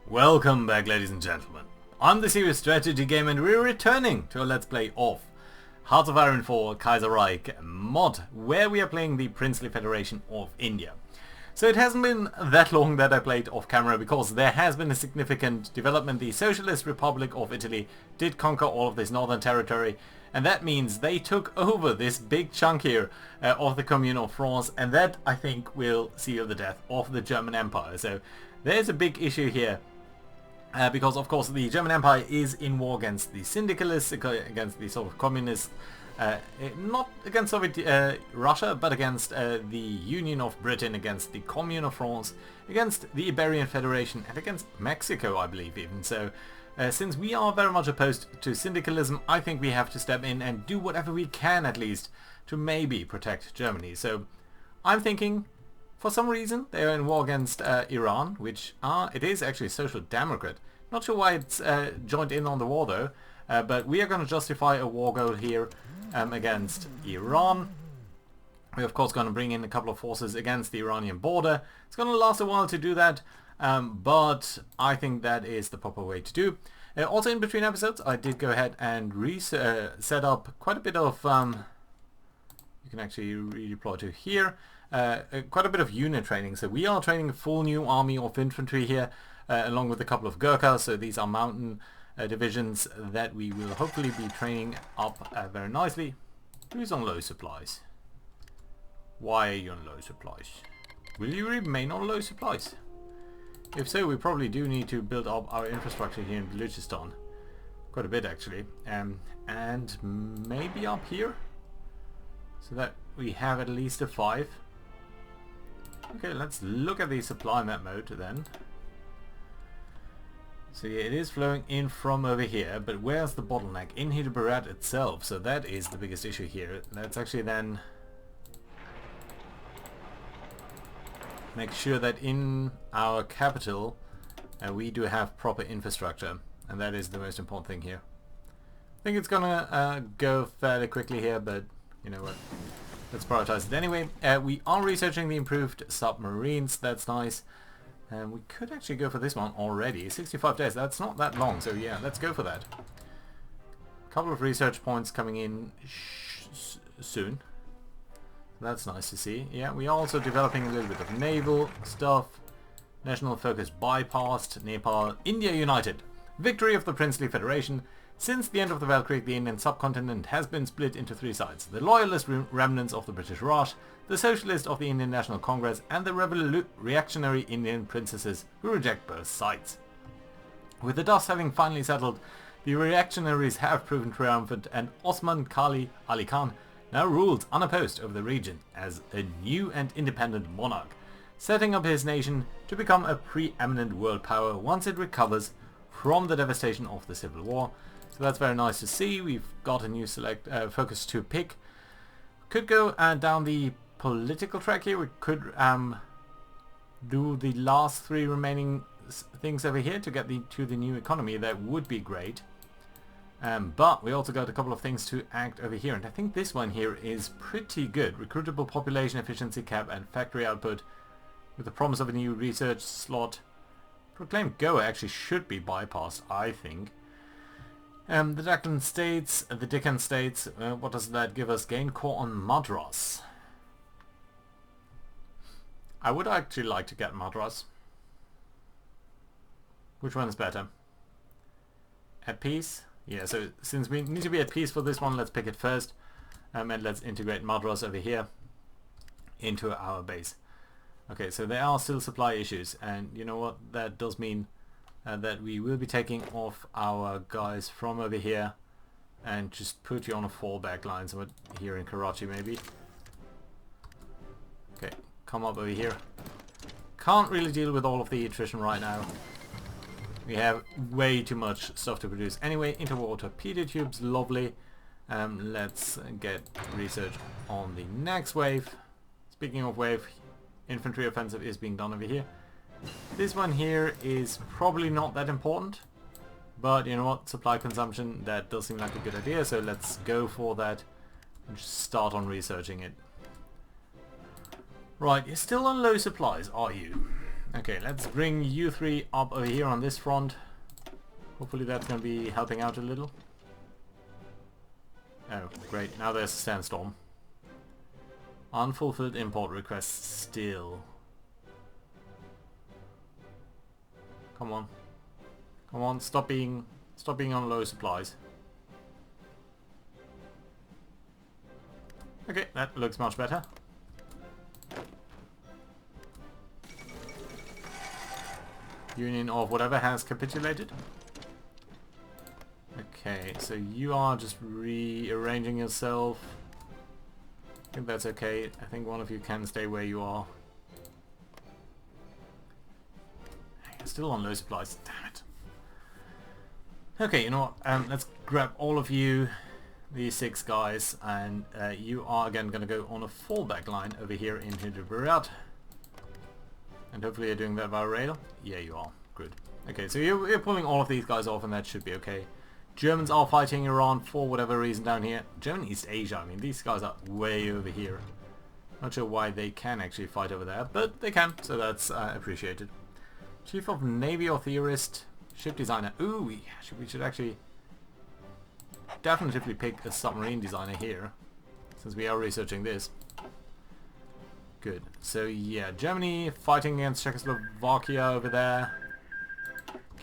Welcome back, ladies and gentlemen. I'm the Serious Strategy Game and we're returning to a Let's Play of Hearts of Iron 4 Kaiserreich mod, where we are playing the Princely Federation of India. So it hasn't been that long that I played off camera because there has been a significant development. The Socialist Republic of Italy did conquer all of this northern territory, and that means they took over this big chunk here of the Commune of France, and that I think will seal the death of the German Empire. So there's a big issue here. Because of course the German Empire is in war against the syndicalists, against the sort of communists, not against Soviet Russia, but against the Union of Britain, against the Commune of France, against the Iberian Federation, and against Mexico, I believe even. So since we are very much opposed to syndicalism, I think we have to step in and do whatever we can at least to maybe protect Germany. So I'm thinking, for some reason, they are in war against Iran, which it is actually Social Democrat. Not sure why it's joined in on the war though, but we are going to justify a war goal here against Iran. We're of course going to bring in a couple of forces against the Iranian border. It's going to last a while to do that, but I think that is the proper way to do. Also in between episodes, I did go ahead and set up quite a bit of... you can actually redeploy to here. Quite a bit of unit training. So we are training a full new army of infantry here, along with a couple of Gurkhas. So these are mountain divisions that we will hopefully be training up very nicely. Who's on low supplies? Why are you on low supplies? Will you remain on low supplies? If so, we probably do need to build up our infrastructure here in Baluchistan. Quite a bit actually. And maybe up here? So that we have at least a 5. Okay, let's look at the supply map mode then. So yeah, it is flowing in from over here, but where's the bottleneck? In Hyderabad itself, so that is the biggest issue here. Let's actually then make sure that in our capital we do have proper infrastructure, and that is the most important thing here. I think it's gonna go fairly quickly here, but you know what? Let's prioritize it anyway. We are researching the improved submarines. That's nice. And we could actually go for this one already. 65 days. That's not that long. So yeah, let's go for that. A couple of research points coming in soon. That's nice to see. Yeah, we are also developing a little bit of naval stuff. National focus bypassed. Nepal. India united. Victory of the Princely Federation. Since the end of the Valkyrie, the Indian subcontinent has been split into 3 sides. The loyalist remnants of the British Raj, the socialist of the Indian National Congress, and the reactionary Indian princesses who reject both sides. With the dust having finally settled, the reactionaries have proven triumphant, and Osman Kali Ali Khan now rules unopposed over the region as a new and independent monarch, setting up his nation to become a preeminent world power once it recovers from the devastation of the Civil War. So that's very nice to see. We've got a new focus to pick. Could go down the political track here. We could do the last 3 remaining things over here to get to the new economy. That would be great. But we also got a couple of things to act over here, and I think this one here is pretty good. Recruitable population efficiency cap and factory output, with the promise of a new research slot. Proclaimed Goa actually should be bypassed, I think. The Deccan States, what does that give us? Gain core on Madras. I would actually like to get Madras. Which one is better? At peace? Yeah, so since we need to be at peace for this one, let's pick it first. And let's integrate Madras over here into our base. Okay, so there are still supply issues, and you know what? That does mean that we will be taking off our guys from over here and just put you on a fallback line, so here in Karachi maybe. Okay, come up over here. Can't really deal with all of the attrition right now. We have way too much stuff to produce. Anyway, interwater torpedo tubes, lovely. Let's get research on the next wave. Speaking of wave, infantry offensive is being done over here. This one here is probably not that important, but you know what, supply consumption, that does seem like a good idea, so let's go for that and just start on researching it. Right, you're still on low supplies, are you? Okay, let's bring you three up over here on this front. Hopefully that's going to be helping out a little. Oh, great. Now there's a sandstorm. Unfulfilled import requests still. Come on. Come on, stop being on low supplies. Okay, that looks much better. Union of whatever has capitulated. Okay, so you are just rearranging yourself. I think that's okay. I think one of you can stay where you are. You're still on low supplies. Damn it. Okay, you know what? Let's grab all of you, these 6 guys, and you are again going to go on a fallback line over here into the Buryat. And hopefully you're doing that via rail. Yeah, you are. Good. Okay, so you're pulling all of these guys off, and that should be okay. Germans are fighting Iran for whatever reason down here. German East Asia, I mean, these guys are way over here. Not sure why they can actually fight over there, but they can, so that's appreciated. Chief of Navy or Theorist, Ship Designer. Ooh, we should actually definitely pick a submarine designer here, since we are researching this. Good. So yeah, Germany fighting against Czechoslovakia over there.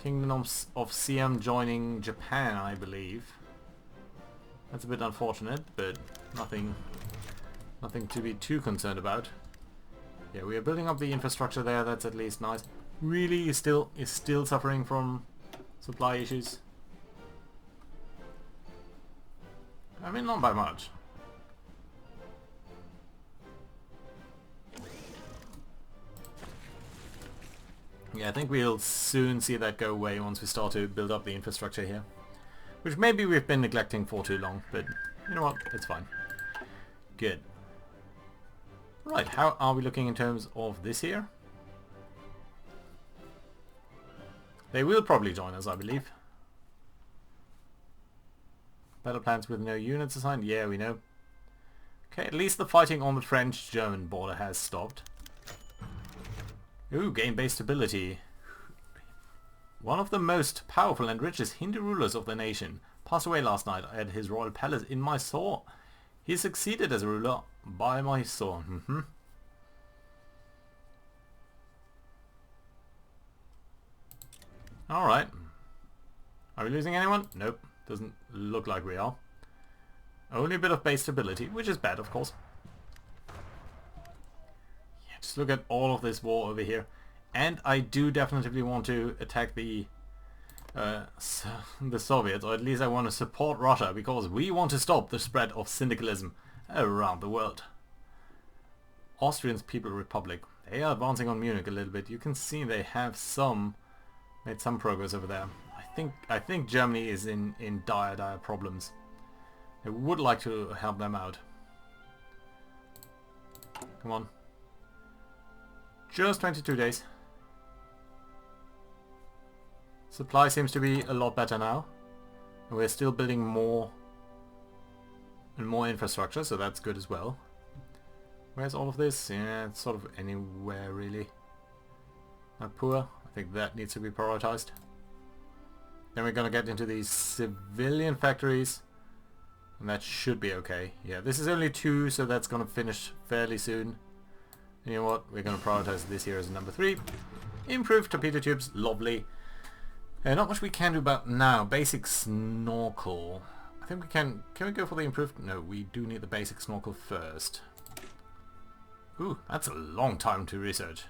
Kingdom of Siam joining Japan, I believe. That's a bit unfortunate, but nothing to be too concerned about. Yeah, we are building up the infrastructure there. That's at least nice. Really, is still suffering from supply issues. I mean, not by much. Yeah, I think we'll soon see that go away once we start to build up the infrastructure here. Which maybe we've been neglecting for too long, but you know what, it's fine. Good. Right, how are we looking in terms of this here? They will probably join us, I believe. Battle plans with no units assigned? Yeah, we know. Okay, at least the fighting on the French-German border has stopped. Ooh, gain base stability. One of the most powerful and richest Hindu rulers of the nation passed away last night at his royal palace in Mysore. He is succeeded as a ruler by Mysore. Alright. Are we losing anyone? Nope. Doesn't look like we are. Only a bit of base stability, which is bad, of course. Just look at all of this war over here, and I do definitely want to attack the Soviets, or at least I want to support Russia, because we want to stop the spread of syndicalism around the world. Austrian People's Republic, they are advancing on Munich a little bit. You can see they have made some progress over there. I think Germany is in dire problems. I would like to help them out. Come on. Just 22 days. Supply seems to be a lot better now. We're still building more and more infrastructure, so that's good as well. Where's all of this? Yeah, it's sort of anywhere really. Poor. I think that needs to be prioritized. Then we're gonna get into these civilian factories, and that should be okay. Yeah, this is only 2, so that's gonna finish fairly soon. And you know what? We're going to prioritize this here as number 3. Improved torpedo tubes, lovely. Not much we can do about now. Basic snorkel. I think we can we go for the improved? No, we do need the basic snorkel first. Ooh, that's a long time to research.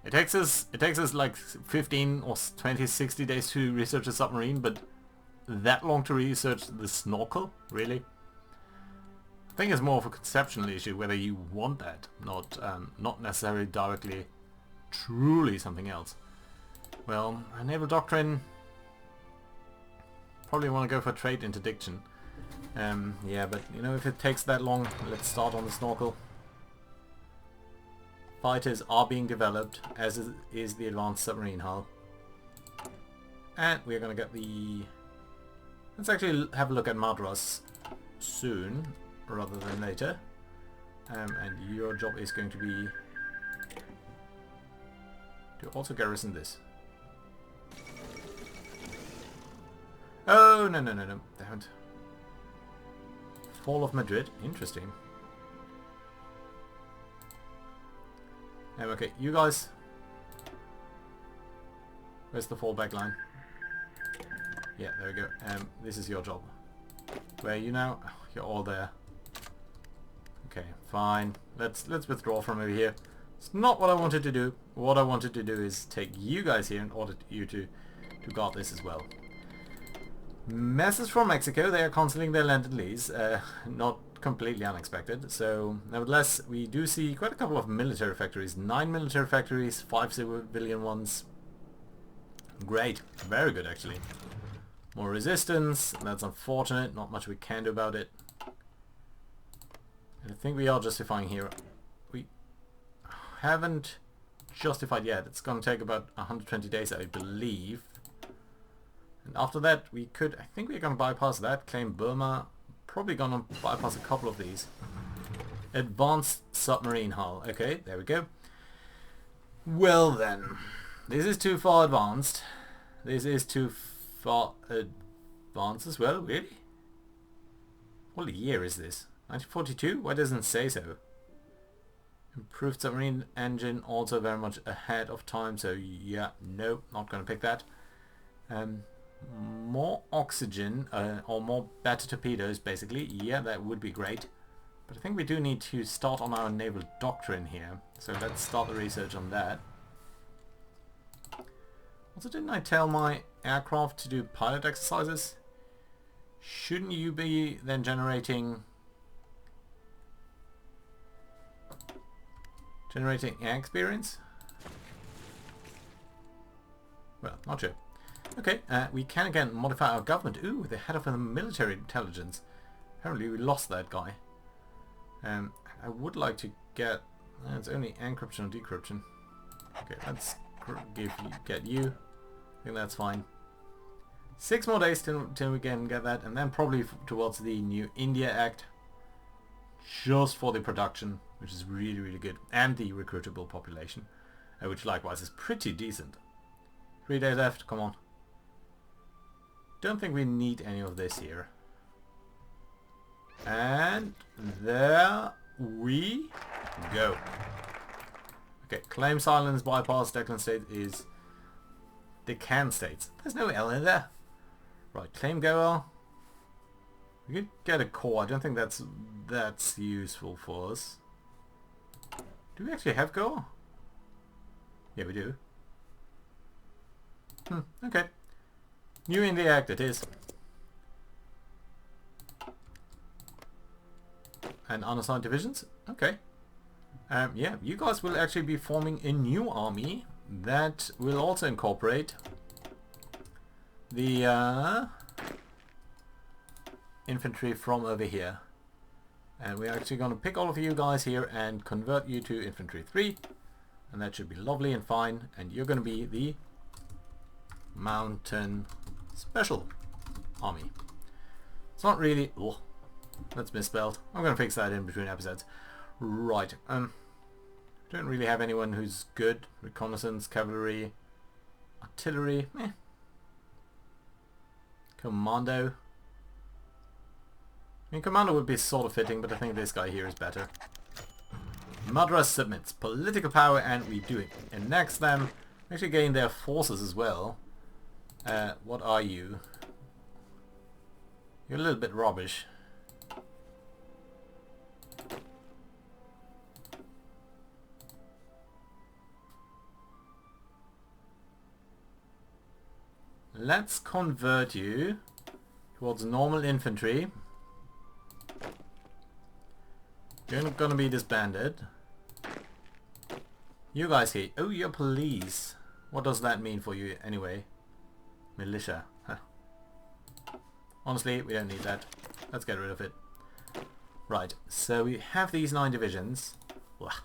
It takes us like 15 or 20, 60 days to research a submarine, but that long to research the snorkel? Really? I think it's more of a conceptual issue whether you want that, not necessarily directly truly something else. Well, a naval doctrine, probably want to go for trade interdiction. Yeah, but you know, if it takes that long, let's start on the snorkel. Fighters are being developed, as is the advanced submarine hull. And we're going to get the... Let's actually have a look at Madras soon, rather than later. And your job is going to be to also garrison this. Oh, no, no, no, no. Damn it. Fall of Madrid. Interesting. Okay, you guys. Where's the fallback line? Yeah, there we go. This is your job. Where are you now? Oh, you're all there. Okay, fine. Let's withdraw from over here. It's not what I wanted to do. What I wanted to do is take you guys here in order you to guard this as well. Message from Mexico. They are cancelling their landed lease. Not completely unexpected. So, nevertheless, we do see quite a couple of military factories. 9 military factories, 5 civilian ones. Great. Very good, actually. More resistance. That's unfortunate. Not much we can do about it. And I think we are justifying here. We haven't justified yet. It's going to take about 120 days, I believe. And after that, we could... I think we're going to bypass that. Claim Burma. Probably going to bypass a couple of these. Advanced submarine hull. Okay, there we go. Well then. This is too far advanced. This is too far advanced as well, really? What year is this? 1942? Why doesn't it say so? Improved submarine engine, also very much ahead of time, so yeah, no, not going to pick that. More oxygen, or more better torpedoes, basically. Yeah, that would be great. But I think we do need to start on our naval doctrine here. So let's start the research on that. Also, didn't I tell my aircraft to do pilot exercises? Shouldn't you be then generating air experience? Well, not sure. Okay, we can again modify our government. Ooh, the head of the military intelligence. Apparently we lost that guy. I would like to get... it's only encryption or decryption. Okay, let's get you. I think that's fine. 6 more days till we can get that, and then probably towards the new India Act. Just for the production, which is really, really good. And the recruitable population, which likewise is pretty decent. 3 days left, come on. Don't think we need any of this here. And there we go. Okay, claim silence, bypass, Declan state is Decan states. There's no L in there. Right, claim goer. We could get a core. I don't think that's useful for us. Do we actually have goer? Yeah, we do. Okay. New in the Act it is. And unassigned divisions? Okay. Yeah, you guys will actually be forming a new army that will also incorporate the infantry from over here. And we're actually going to pick all of you guys here and convert you to infantry 3. And that should be lovely and fine. And you're going to be the mountain special army. It's not really... oh, that's misspelled. I'm going to fix that in between episodes. Right. Don't really have anyone who's good. Reconnaissance, cavalry, artillery. Commando. I mean, commando would be sort of fitting, but I think this guy here is better. Madras submits political power, and we do it. Annex them. Actually gain their forces as well. What are you? You're a little bit rubbish. Let's convert you towards normal infantry. You're not gonna be disbanded. You guys here. Oh, you're police. What does that mean for you anyway? Militia. Huh. Honestly, we don't need that. Let's get rid of it. Right, so we have these 9 divisions. Let's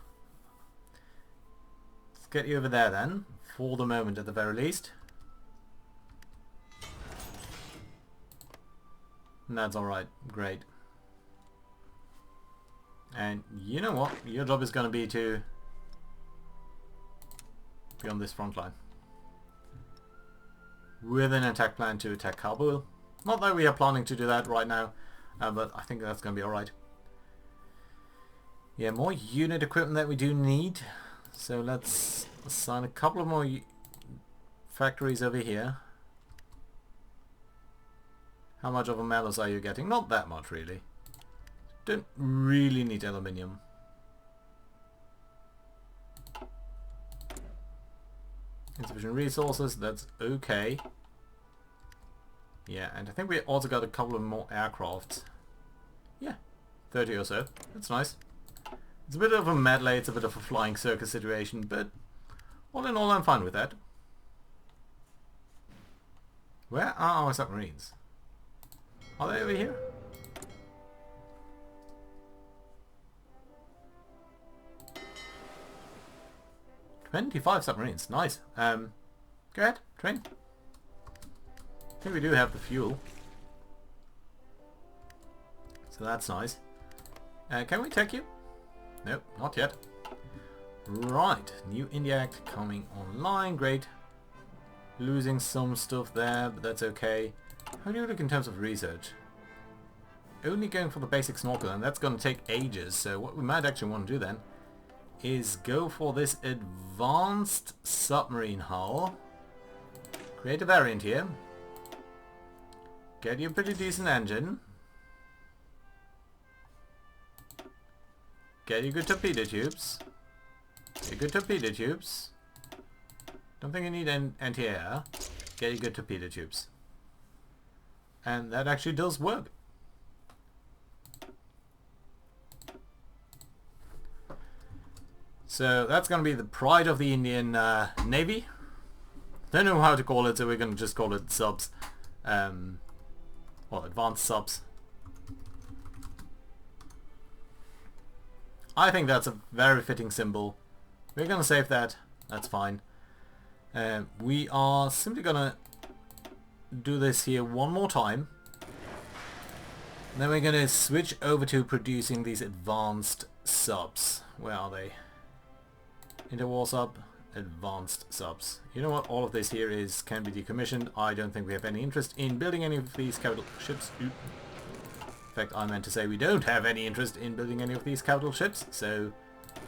get you over there then, for the moment at the very least. And that's alright, great. And you know what? Your job is going to be to be on this front line. With an attack plan to attack Kabul. Not that we are planning to do that right now, but I think that's going to be alright. Yeah, more unit equipment that we do need. So let's assign a couple of more factories over here. How much of a malus are you getting? Not that much, really. Don't really need aluminium. Insufficient resources, that's okay. Yeah, and I think we also got a couple of more aircrafts. Yeah, 30 or so. That's nice. It's a bit of a medley, it's a bit of a flying circus situation, but all in all I'm fine with that. Where are our submarines? Are they over here? "25 submarines, nice. Go ahead, train. I think we do have the fuel. So that's nice. Can we take you? Nope, not yet. Right, New India Act coming online, great. Losing some stuff there, but that's okay. How do you look in terms of research? Only going for the basic snorkel, and that's going to take ages, so what we might actually want to do then is go for this advanced submarine hull. Create a variant here. Get you a pretty decent engine. Get you good torpedo tubes. Get you good torpedo tubes. Don't think you need anti-air. Get you good torpedo tubes. And that actually does work. So that's going to be the pride of the Indian Navy. Don't know how to call it, so we're going to just call it subs. Well, advanced subs. I think that's a very fitting symbol. We're going to save that. That's fine. We are simply going to do this here one more time. And then we're going to switch over to producing these advanced subs. Where are they? Interwar sub, advanced subs. You know what? All of this here can be decommissioned. I don't think we have any interest in building any of these capital ships. In fact, I meant to say we don't have any interest in building any of these capital ships. So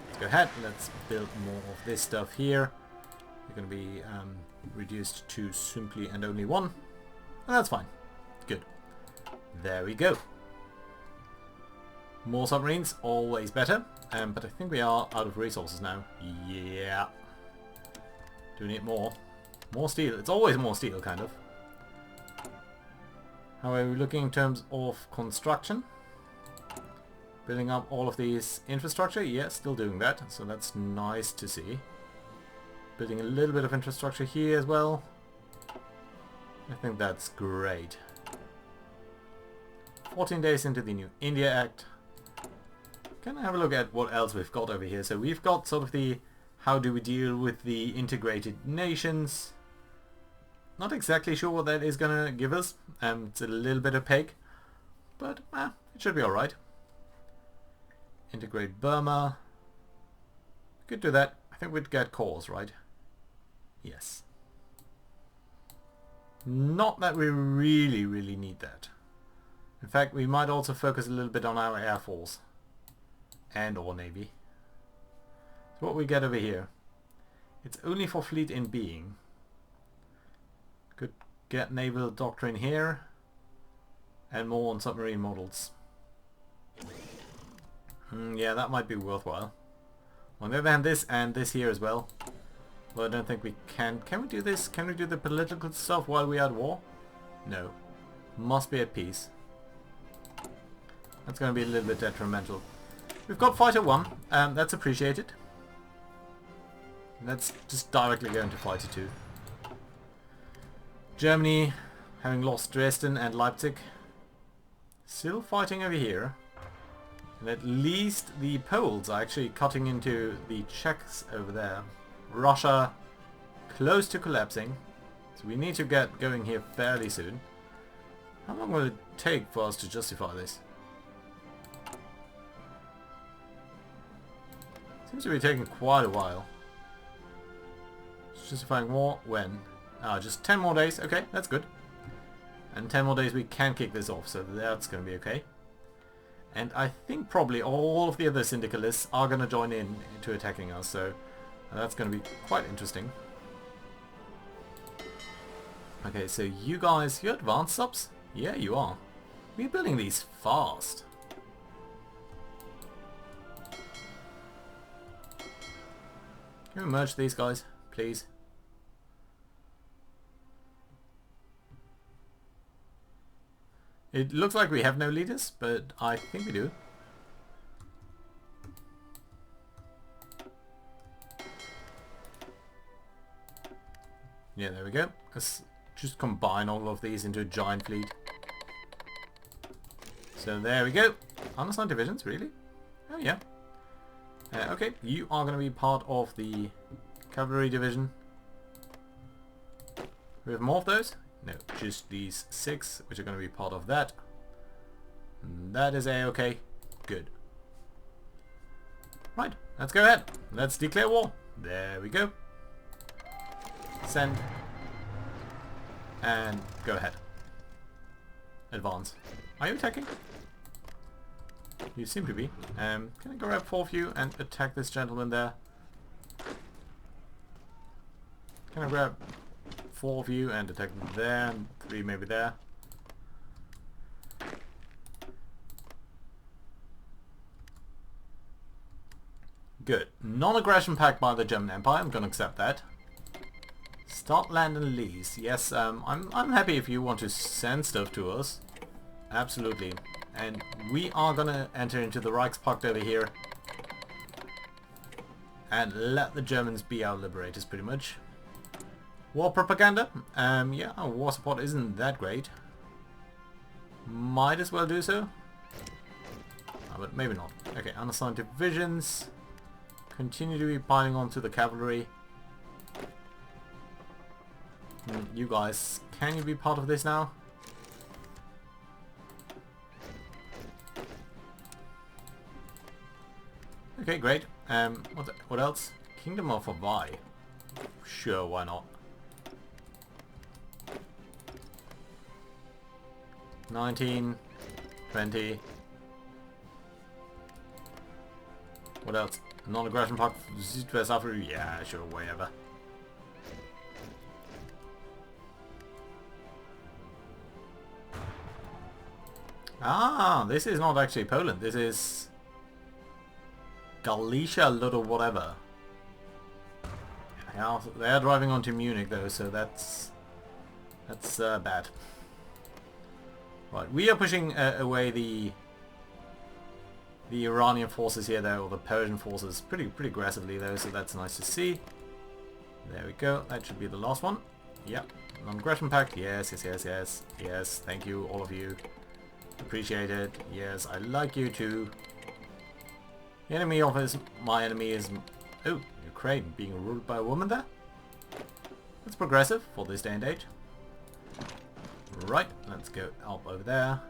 let's go ahead. Let's build more of this stuff here. We're going to be reduced to simply and only one. And that's fine. Good. There we go. More submarines, always better. But I think we are out of resources now. Yeah. Do we need more? More steel. It's always more steel, kind of. How are we looking in terms of construction? Building up all of these infrastructure? Yeah, still doing that. So that's nice to see. Building a little bit of infrastructure here as well. I think that's great. 14 days into the New India Act. Can I have a look at what else we've got over here? So we've got sort of the how do we deal with the integrated nations. Not exactly sure what that is going to give us. It's a little bit opaque, but it should be alright. Integrate Burma. Could do that. I think we'd get cores, right? Yes. Not that we really need that. In fact, we might also focus a little bit on our Air Force. And or Navy. So what we get over here. It's only for fleet in being. Could get naval doctrine here. And more on submarine models. Yeah, that might be worthwhile. On the other hand, this and this here as well. Well, I don't think we can. Can we do this? Can we do the political stuff while we are at war? No. Must be at peace. That's going to be a little bit detrimental. We've got Fighter 1. That's appreciated. Let's just directly go into Fighter 2. Germany, having lost Dresden and Leipzig. Still fighting over here. And at least the Poles are actually cutting into the Czechs over there. Russia, close to collapsing. So we need to get going here fairly soon. How long will it take for us to justify this? Seems to be taking quite a while. Justifying war when? Just 10 more days. Okay, that's good. And 10 more days we can kick this off, so that's going to be okay. And I think probably all of the other syndicalists are going to join in to attacking us, so that's going to be quite interesting. Okay, so you guys, you're advanced subs? Yeah, you are. We're building these fast. Can we merge these guys, please? It looks like we have no leaders, but I think we do. Yeah, there we go. Let's just combine all of these into a giant fleet. So there we go. Unassigned divisions, really? Oh yeah. Okay, you are going to be part of the cavalry division. We have more of those? No, just these 6, which are going to be part of that. That is a-okay. Good. Right, let's go ahead. Let's declare war. There we go. Send. And go ahead. Advance. Are you attacking? You seem to be. Can I grab 4 of you and attack this gentleman there? Can I grab 4 of you and attack there, and 3 maybe there? Good. Non-aggression pact by the German Empire. I'm gonna accept that. Start land and lease. Yes, I'm happy if you want to send stuff to us. Absolutely. And we are gonna enter into the Reichspakt over here and let the Germans be our liberators, pretty much. War propaganda? Yeah, our war support isn't that great. Might as well do so. But maybe not. Okay, unassigned divisions. Continue to be piling on to the cavalry. You guys, can you be part of this now? Okay, great. What else? Kingdom of Hawaii. Sure, why not? 19, 20. What else? Non-aggression pact, Südwest Africa. Yeah, sure, whatever. Ah, this is not actually Poland. This is Galicia, little whatever. Yeah, they are driving on to Munich though, so that's bad. Right, we are pushing away the Iranian forces here though, or the Persian forces, pretty aggressively though, so that's nice to see. There we go. That should be the last one. Yep. Non-aggression pact. Yes, yes, yes, yes, yes. Thank you, all of you. Appreciate it. Yes, I like you too. The enemy of my enemy is... Oh, Ukraine being ruled by a woman there? That's progressive for this day and age. Right, let's go up over there.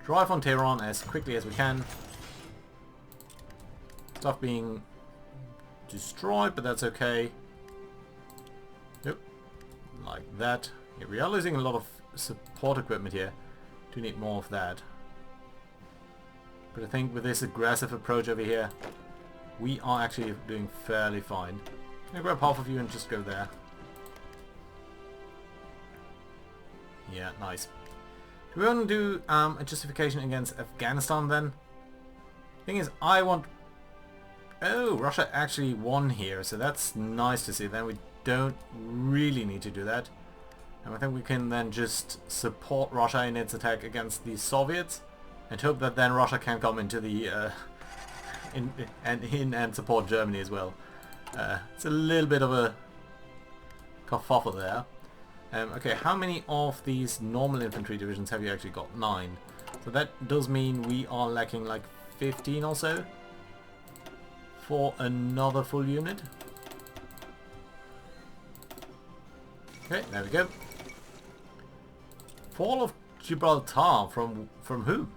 Drive on Tehran as quickly as we can. Stuff being destroyed, but that's okay. Nope. Like that. Yeah, we are losing a lot of support equipment here. Do need more of that. But I think with this aggressive approach over here, we are actually doing fairly fine. Can I grab half of you and just go there? Yeah, nice. Do we want to do a justification against Afghanistan then? Thing is, I want... Oh, Russia actually won here, so that's nice to see. Then we don't really need to do that. And I think we can then just support Russia in its attack against the Soviets and hope that then Russia can come into the and support Germany as well. It's a little bit of a kerfuffle there. Okay, how many of these normal infantry divisions have you actually got? 9. So that does mean we are lacking like 15 or so for another full unit. Okay, there we go. Fall of Gibraltar from who?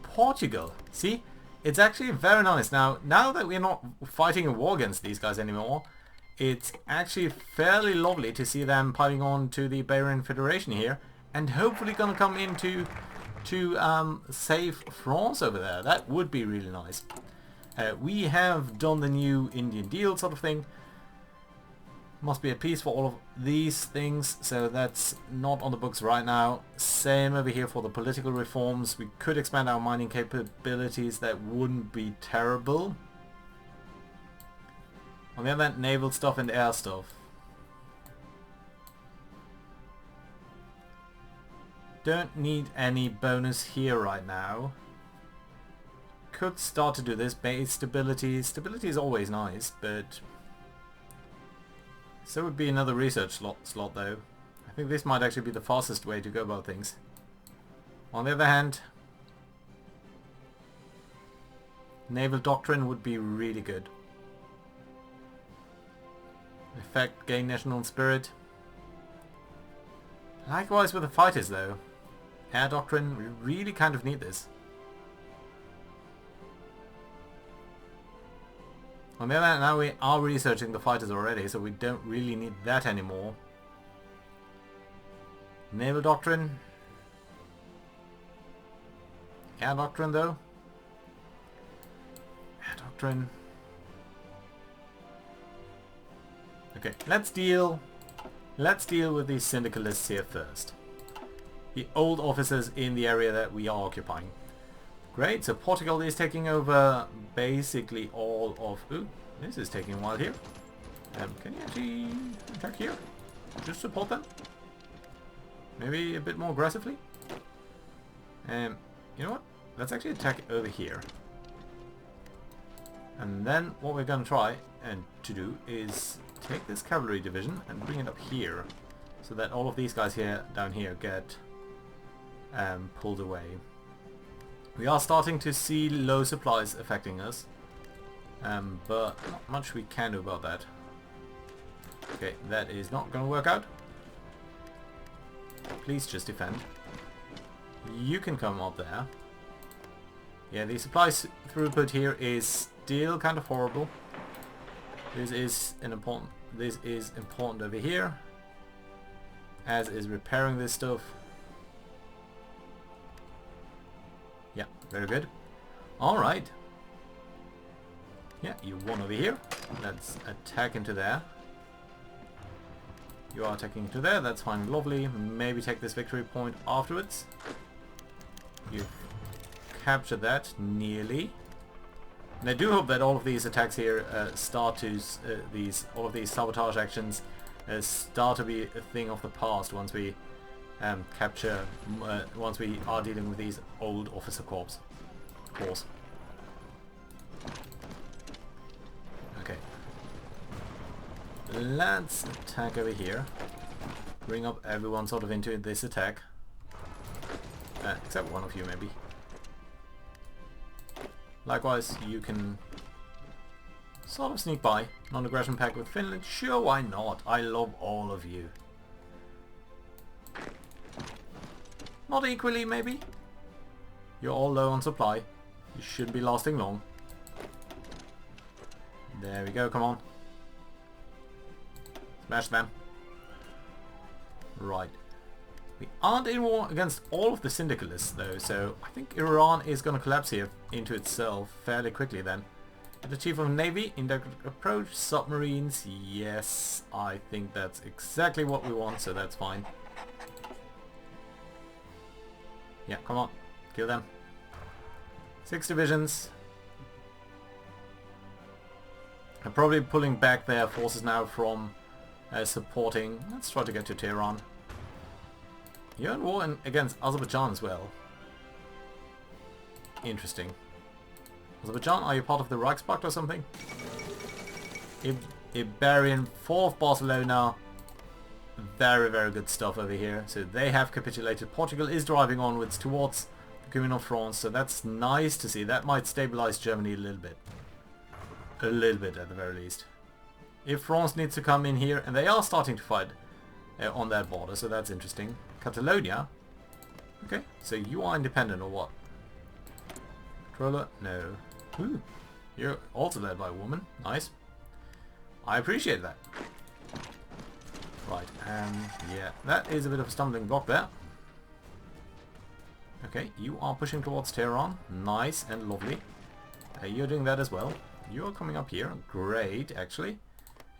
Portugal. See? It's actually very nice. Now that we're not fighting a war against these guys anymore, it's actually fairly lovely to see them piling on to the Bavarian Federation here, and hopefully gonna come into to save France over there. That would be really nice. We have done the new Indian deal sort of thing. Must be at peace for all of these things, so that's not on the books right now. Same over here for the political reforms. We could expand our mining capabilities. That wouldn't be terrible. On the other hand, naval stuff and air stuff. Don't need any bonus here right now. Could start to do this. Base stability. Stability is always nice, but... So would be another research slot though. I think this might actually be the fastest way to go about things. On the other hand, naval doctrine would be really good. Effect, gain national spirit. Likewise with the fighters though. Air doctrine, we really kind of need this. On the other hand, now we are researching the fighters already, so we don't really need that anymore. Naval doctrine. Air doctrine though. Air doctrine. Okay, let's deal with these syndicalists here first. The old officers in the area that we are occupying. Great, so Portugal is taking over basically all of... Ooh, this is taking a while here. Can you actually attack here? Just support them? Maybe a bit more aggressively? You know what? Let's actually attack over here. And then what we're going to try and to do is take this cavalry division and bring it up here. So that all of these guys here, down here, get pulled away. We are starting to see low supplies affecting us, but not much we can do about that. Okay, that is not going to work out. Please just defend. You can come up there. Yeah, the supplies throughput here is still kind of horrible. This is important over here, as is repairing this stuff. Yeah, very good. Alright. Yeah, you won over here. Let's attack into there. You are attacking into there, that's fine and lovely. Maybe take this victory point afterwards. You've captured that, nearly. And I do hope that all of these attacks here start to... all of these sabotage actions start to be a thing of the past once we capture... once we are dealing with these old officer corps. Of course. Okay. Let's attack over here. Bring up everyone sort of into this attack. Except one of you maybe. Likewise, you can sort of sneak by. Non-aggression pact with Finland. Sure, why not? I love all of you. Not equally, maybe? You're all low on supply. You shouldn't be lasting long. There we go, come on. Smash them. Right. We aren't in war against all of the syndicalists though, so I think Iran is going to collapse here into itself fairly quickly then. The Chief of Navy, indirect approach, submarines, yes, I think that's exactly what we want, so that's fine. Yeah, come on, kill them. 6 divisions. I'm probably pulling back their forces now from supporting. Let's try to get to Tehran. You're in war against Azerbaijan as well. Interesting. Azerbaijan, are you part of the Reichspakt or something? Iberian 4th Barcelona. Very, very good stuff over here. So they have capitulated. Portugal is driving onwards towards the Communal France, so that's nice to see. That might stabilize Germany a little bit. A little bit at the very least. If France needs to come in here, and they are starting to fight on that border, so that's interesting. Catalonia. Okay, so you are independent or what? Controller? No. Ooh, you're also led by a woman. Nice. I appreciate that. Right, yeah, that is a bit of a stumbling block there. Okay, you are pushing towards Tehran. Nice and lovely. You're doing that as well. You're coming up here. Great, actually.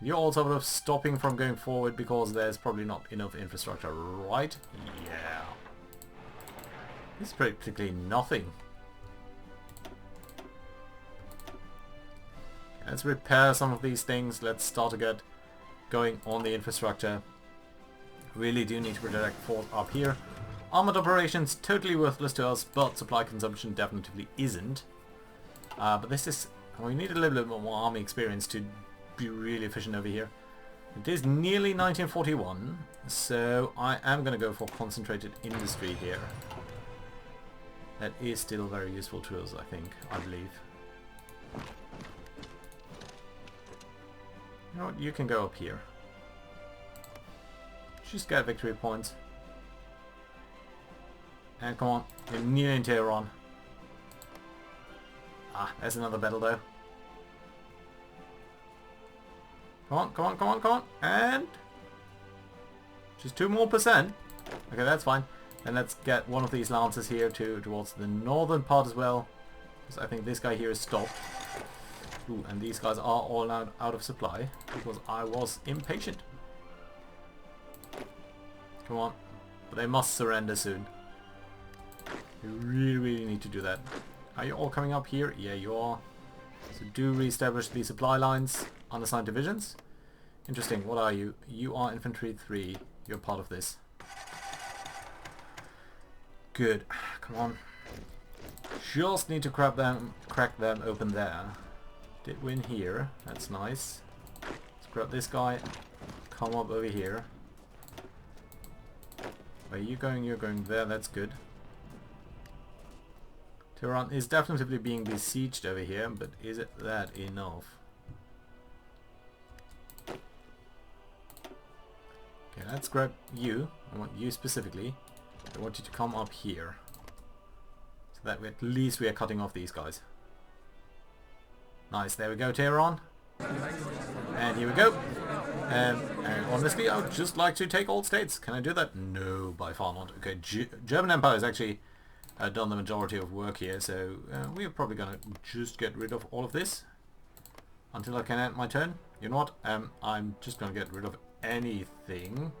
You're also sort of stopping from going forward because there's probably not enough infrastructure, right? Yeah. This is practically nothing. Let's repair some of these things. Let's start to get going on the infrastructure. Really do need to protect force up here. Armored operations totally worthless to us, but supply consumption definitely isn't. But this is... we need a little bit more army experience to be really efficient over here. It is nearly 1941, so I am going to go for concentrated industry here. That is still very useful to us, I believe. You know what, you can go up here. Just get victory points. And come on, you're near in Tehran. Ah, there's another battle though. Come on, come on, come on, come on. And... just 2% more. Okay, that's fine. And let's get one of these lancers here towards the northern part as well. Because I think this guy here is stopped. Ooh, and these guys are all out of supply. Because I was impatient. Come on. But they must surrender soon. You really, really need to do that. Are you all coming up here? Yeah, you are. So do re-establish the supply lines. Unassigned divisions. Interesting. What are you? You are infantry 3. You're part of this. Good. Come on. Just need to crack them open there. Did win here. That's nice. Let's grab this guy. Come up over here. Where are you going? You're going there. That's good. Tehran is definitely being besieged over here, but is it that enough? Okay, let's grab you. I want you specifically. I want you to come up here. So that at least we are cutting off these guys. Nice, there we go, Tehran. And here we go. And honestly, I would just like to take all states. Can I do that? No, by far not. Okay, German Empire has actually done the majority of work here, so we're probably going to just get rid of all of this until I can end my turn. You know what? I'm just going to get rid of anything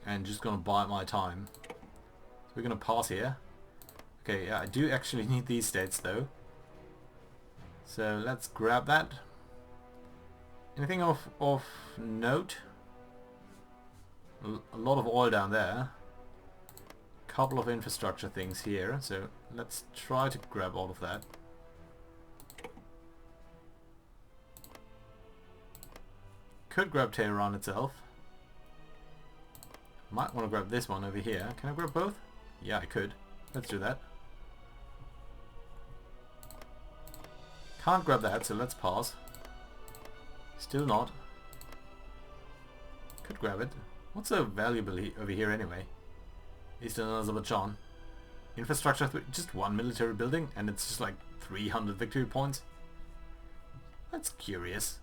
and just going to buy my time. So we're going to pass here. Okay, yeah, I do actually need these states though. So let's grab that. Anything of note? A lot of oil down there. Couple of infrastructure things here, so let's try to grab all of that. Could grab Tehran itself. Might want to grab this one over here. Can I grab both? Yeah, I could. Let's do that. Can't grab that, so let's pass. Still not. Could grab it. What's so valuable over here anyway? Eastern Azerbaijan. Infrastructure, just one military building, and it's just like 300 victory points. That's curious.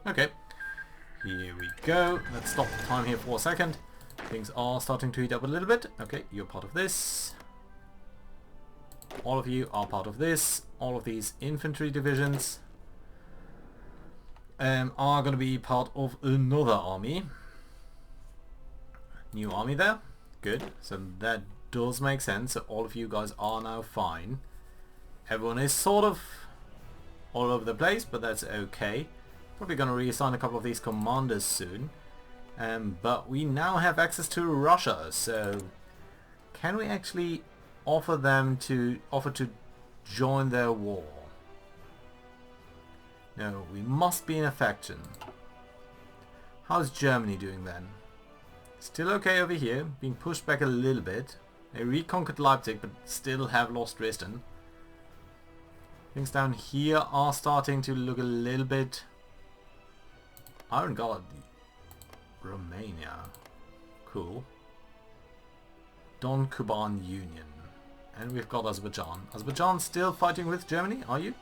Okay, here we go. Let's stop the time here for a second. Things are starting to heat up a little bit. Okay, you're part of this. All of you are part of this. All of these infantry divisions are going to be part of another army. New army there. Good. So that does make sense. So all of you guys are now fine. Everyone is sort of all over the place, but that's okay. Probably going to reassign a couple of these commanders soon. But we now have access to Russia, so can we actually offer to join their war? No, we must be in a faction. How's Germany doing then? Still okay over here, being pushed back a little bit. They reconquered Leipzig but still have lost Dresden. Things down here are starting to look a little bit... Iron Guard. Romania. Cool. Don Kuban Union. And we've got Azerbaijan. Azerbaijan still fighting with Germany, are you?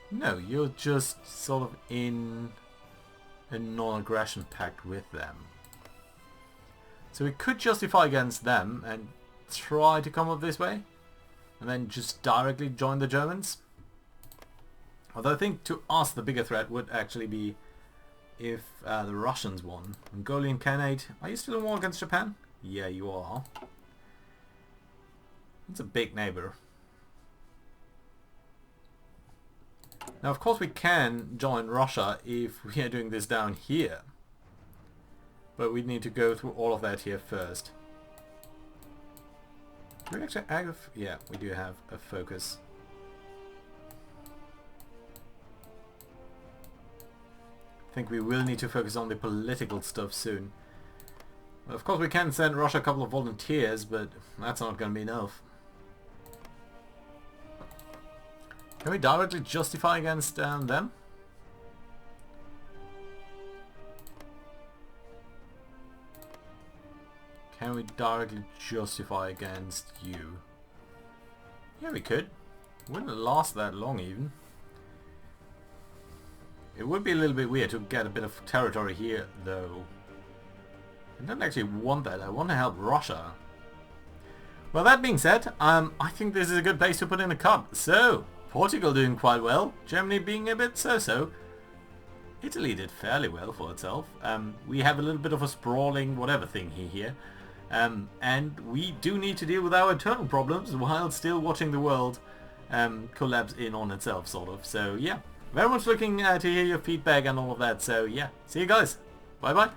No, you're just sort of in a non-aggression pact with them. So we could justify against them and try to come up this way. And then just directly join the Germans. Although I think to us the bigger threat would actually be if the Russians won. Mongolian Khanate, are you still in war against Japan? Yeah, you are. It's a big neighbor. Now of course we can join Russia if we are doing this down here. But we need to go through all of that here first. Do we actually have... Yeah, we do have a focus. I think we will need to focus on the political stuff soon. Well, of course we can send Russia a couple of volunteers, but that's not going to be enough. Can we directly justify against them? Can we directly justify against you? Yeah, we could. Wouldn't last that long even. It would be a little bit weird to get a bit of territory here though. I don't actually want that. I want to help Russia. Well, that being said, I think this is a good place to put in a cut. So, Portugal doing quite well. Germany being a bit so-so. Italy did fairly well for itself. We have a little bit of a sprawling whatever thingy here. And we do need to deal with our internal problems while still watching the world collapse in on itself, sort of. So, yeah. Very much looking to hear your feedback and all of that. So, yeah. See you guys. Bye-bye.